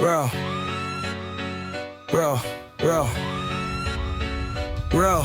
Bro, bro, bro, bro.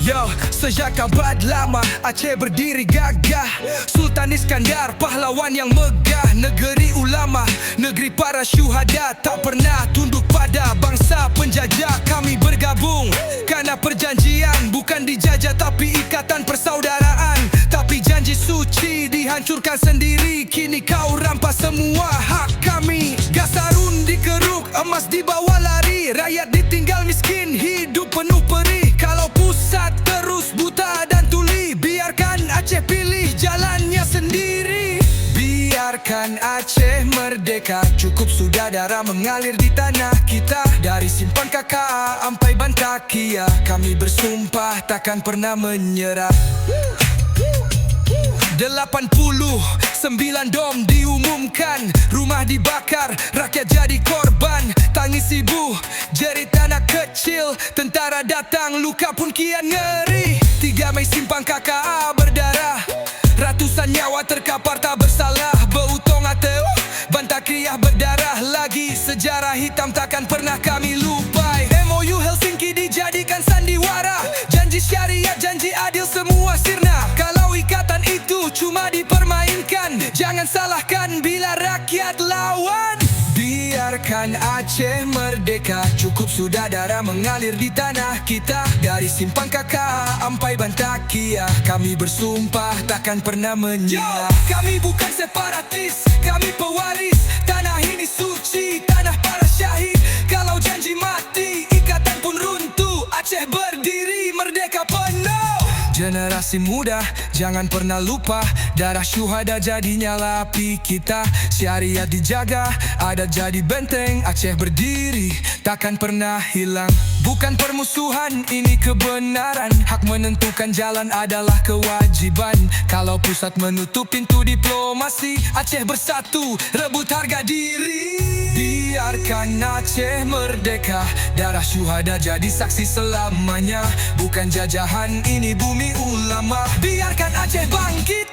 Yo, sejak abad lama Aceh berdiri gagah. Sultan Iskandar, pahlawan yang megah. Negeri ulama, negeri para syuhada. Tak pernah tunduk pada bangsa penjajah. Kami bergabung karena perjanjian. Bukan dijajah tapi ikatan persaudaraan. Tapi janji suci dihancurkan sendiri. Kini kau rampas semua hak kami. Gasarun dikeruk, emas dibawa lari. Rakyat ditinggal miskin, hidup penuh perih. Kalau pusat terus buta dan tuli, biarkan Aceh pilih jalannya sendiri. Biarkan Aceh merdeka, cukup sudah darah mengalir di tanah kita. Dari Simpang KKA sampai Bantakia, kami bersumpah takkan pernah menyerah. 89 dom diumumkan, rumah dibakar, rakyat jadi korban. Tangis ibu, jerit anak kecil, tentara datang, luka pun kian ngeri. 3 Mei Simpang KKA berdarah, ratusan nyawa terkapar tak bersalah. Beutong Ateu, Bantakia berdarah lagi. Sejarah hitam takkan pernah kami lupai. MOU Helsinki dijadikan sandiwara, janji syariat, janji adil, semua sirna. Kalau ikatan itu cuma dipermainkan, jangan salahkan bila rakyat lawan. Biarkan Aceh merdeka, cukup sudah darah mengalir di tanah kita. Dari Simpang KKA sampai Bantakia, kami bersumpah takkan pernah menyerah. Kami bukan separatis, kami pewaris. Tanah ini suci, tanah para syahid. Kalau janji mati, ikatan pun runtuh. Aceh berdiri merdeka penuh. Generasi muda, jangan pernah lupa, darah syuhada jadi nyala api kita. Syariat dijaga, adat jadi benteng. Aceh berdiri, takkan pernah hilang. Bukan permusuhan, ini kebenaran. Hak menentukan jalan adalah kewajiban. Kalau pusat menutup pintu diplomasi, Aceh bersatu, rebut harga diri. Biarkan Aceh merdeka, darah syuhada jadi saksi selamanya. Bukan jajahan, ini bumi ulama. Biarkan Aceh bangkit